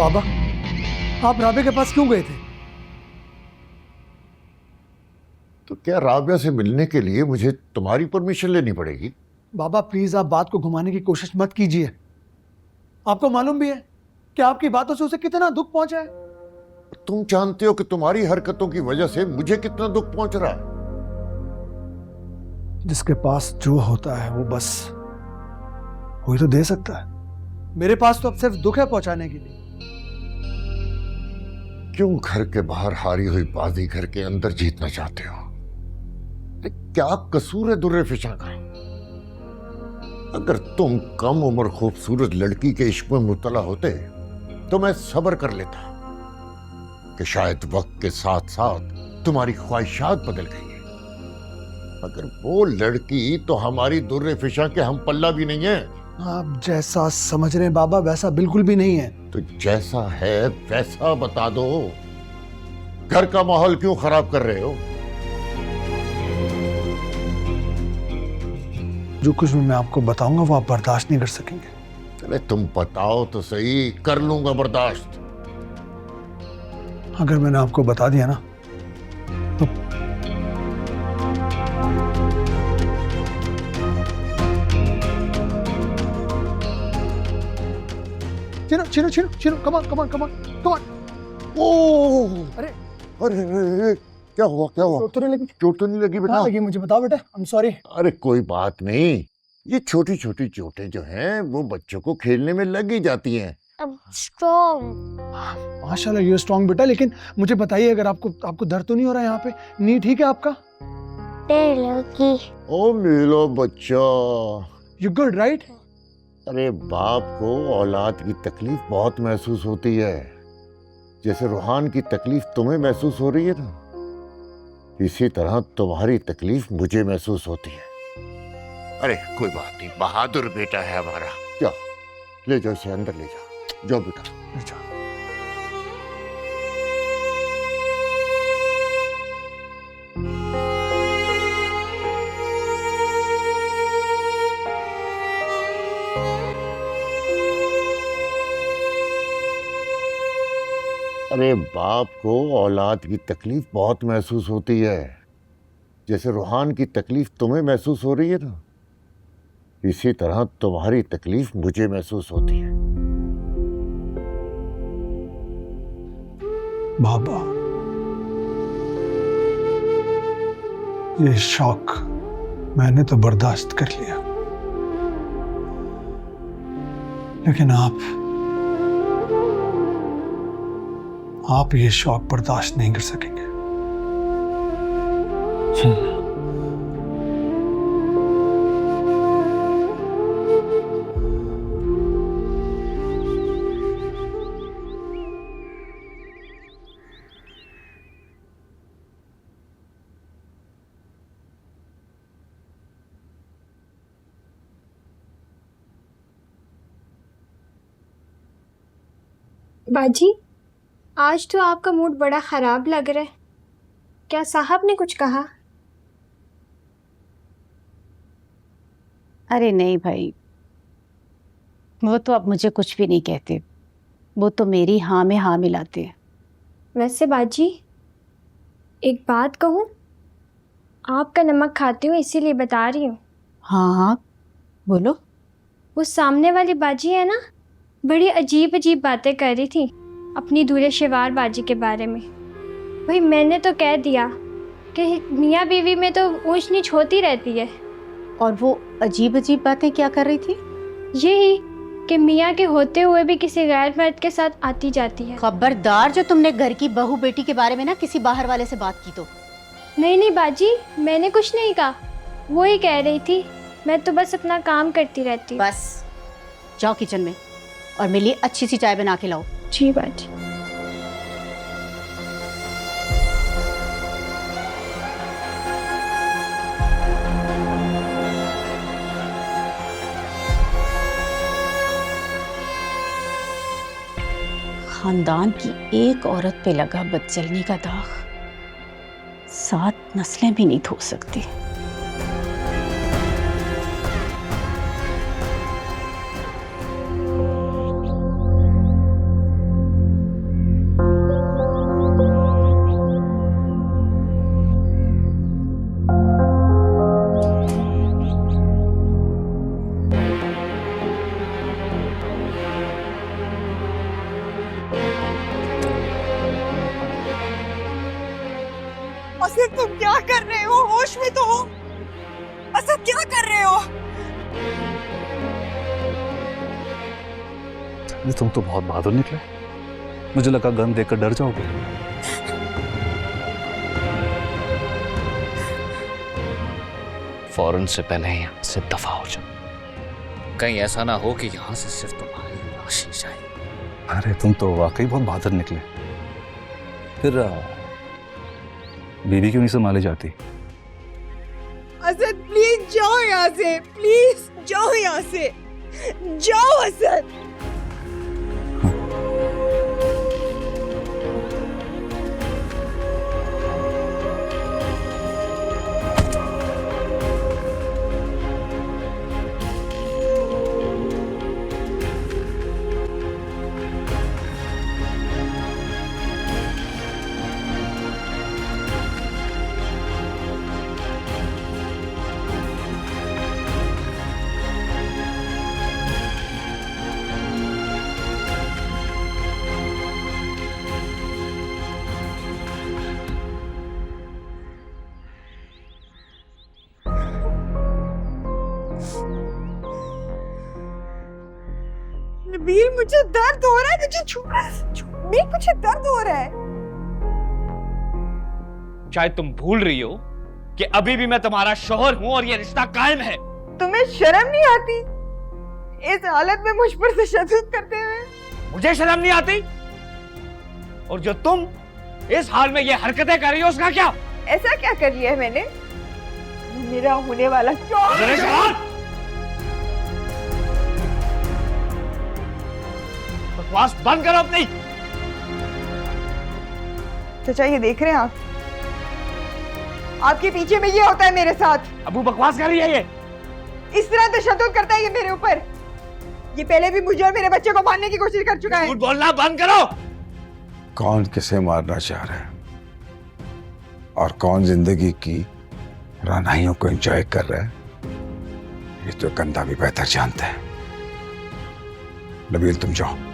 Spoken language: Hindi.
बाबा, आप राबे के पास क्यों गए थे? तो क्या राबिया से मिलने के लिए मुझे तुम्हारी परमिशन लेनी पड़ेगी? बाबा प्लीज, आप बात को घुमाने की कोशिश मत कीजिए। आपको मालूम भी है कि आपकी बातों से उसे कितना दुख पहुंचा है। तुम जानते हो कि तुम्हारी हरकतों की वजह से मुझे कितना दुख पहुंच रहा है। जिसके पास जो होता है वो बस वही तो दे सकता है। मेरे पास तो अब सिर्फ दुख है पहुंचाने के लिए। क्यों घर के बाहर हारी हुई बाजी घर के अंदर जीतना चाहते हो? क्या कसूर है दुर्रे फिशा का? अगर तुम कम उम्र खूबसूरत लड़की के इश्क में मुब्तला होते तो मैं सब्र कर लेता कि शायद वक्त के साथ साथ तुम्हारी ख्वाहिशात बदल गई है। मगर वो लड़की तो हमारी दुर्रे फिशा के हम पल्ला भी नहीं है। आप जैसा समझ रहे हैं बाबा वैसा बिल्कुल भी नहीं है। तो जैसा है वैसा बता दो। घर का माहौल क्यों खराब कर रहे हो? जो कुछ भी मैं आपको बताऊंगा वो आप बर्दाश्त नहीं कर सकेंगे। चले तुम बताओ तो सही, कर लूंगा बर्दाश्त। अगर मैंने आपको बता दिया ना तो चिनो चिनो चिनो चिनो, कमान कमान कमान कमान। ओह, अरे अरे अरे, क्या हुआ क्या हुआ? चोट तो नहीं लगी? चोट तो नहीं लगी बेटा? कहाँ लगी मुझे बताओ बेटा। I am sorry. अरे कोई बात नहीं, ये छोटी छोटी चोटें जो हैं वो बच्चों को खेलने में लग ही जाती हैं। स्ट्रॉन्ग। माशाल्लाह यू स्ट्रॉन्ग बेटा। लेकिन मुझे बताइए, अगर आपको दर्द तो नहीं हो रहा है यहाँ पे? नी ठीक है आपका? की ओ मिलो बच्चा। You good right? अरे बाप को औलाद की तकलीफ बहुत महसूस होती है, जैसे रूहान की तकलीफ तुम्हें महसूस हो रही है ना, इसी तरह तुम्हारी तकलीफ मुझे महसूस होती है। अरे कोई बात नहीं, बहादुर बेटा है हमारा। क्या, ले जाओ इसे अंदर ले जाओ। जाओ बेटा ले जाओ। अरे बाप को औलाद की तकलीफ बहुत महसूस होती है, जैसे रूहान की तकलीफ तुम्हें महसूस हो रही है ना, इसी तरह तुम्हारी तकलीफ मुझे महसूस होती है। बाबा, ये शौक मैंने तो बर्दाश्त कर लिया, लेकिन आप ये शौक बर्दाश्त नहीं कर सकेंगे। बाजी, आज तो आपका मूड बड़ा खराब लग रहा है। क्या साहब ने कुछ कहा? अरे नहीं भाई, वो तो अब मुझे कुछ भी नहीं कहते, वो तो मेरी हाँ में हाँ मिलाते हैं। वैसे बाजी, एक बात कहूँ, आपका नमक खाती हूँ इसीलिए बता रही हूँ। हाँ हाँ बोलो। वो सामने वाली बाजी है ना, बड़ी अजीब अजीब बातें कर रही थी अपनी दूल्हे शिवार बाजी के बारे में। भाई मैंने तो कह दिया कि मियाँ बीवी में तो ऊंच नीच होती रहती है। और वो अजीब अजीब बातें क्या कर रही थी? यही कि मियाँ के होते हुए भी किसी गैर मर्द के साथ आती जाती है। खबरदार, जो तुमने घर की बहू बेटी के बारे में ना किसी बाहर वाले से बात की तो। नहीं नहीं बाजी, मैंने कुछ नहीं कहा, वो ही कह रही थी। मैं तो बस अपना काम करती रहती हूँ। बस जाओ किचन में और मेरे लिए अच्छी सी चाय बना के लाओ। जी बाजी। खानदान की एक औरत पे लगा बदचलनी का दाग 7 नस्लें भी नहीं धो सकती। होश में तो हो। असद क्या कर रहे हो? ये तुम तो बहुत बहादुर निकले। मुझे लगा गन देखकर डर जाओगे। फौरन से पहले यहाँ से दफा हो जाओ। कहीं ऐसा ना हो कि यहाँ से सिर्फ तुम्हारी लाश ही जाए। अरे तुम तो वाकई बहुत बहादुर निकले। फिर बीवी क्यों नहीं संभाली जाती? असद प्लीज जाओ यहाँ से, प्लीज जाओ यहाँ से, जाओ असद। नबील मुझे दर्द हो रहा है, नबील मुझे दर्द हो रहा है। शायद तुम भूल रही हो कि अभी भी मैं तुम्हारा शौहर हूं और ये रिश्ता कायम है। तुम्हें शर्म नहीं आती इस हालत में मुझ पर तशद्दुद करते हुए? मुझे शर्म नहीं आती? और जो तुम इस हाल में ये हरकतें कर रही हो उसका क्या? ऐसा क्या कर लिया है मैंने? मेरा होने वाला बकवास बंद करो अपनी। चाचा ये देख रहे हैं आप? आपके पीछे में ये होता है मेरे साथ। अबू बकवास कर रही है ये। इस तरह तशद्दुद करता है ये मेरे ऊपर। ये पहले भी मुझे और मेरे बच्चे को मारने की कोशिश कर चुका है। झूठ बोलना बंद करो। कौन किसे मारना चाह रहा है और कौन जिंदगी की रानाइयों को एंजॉय कर रहा है, ये तो कंधा भी बेहतर जानता है। नबील तुम जाओ।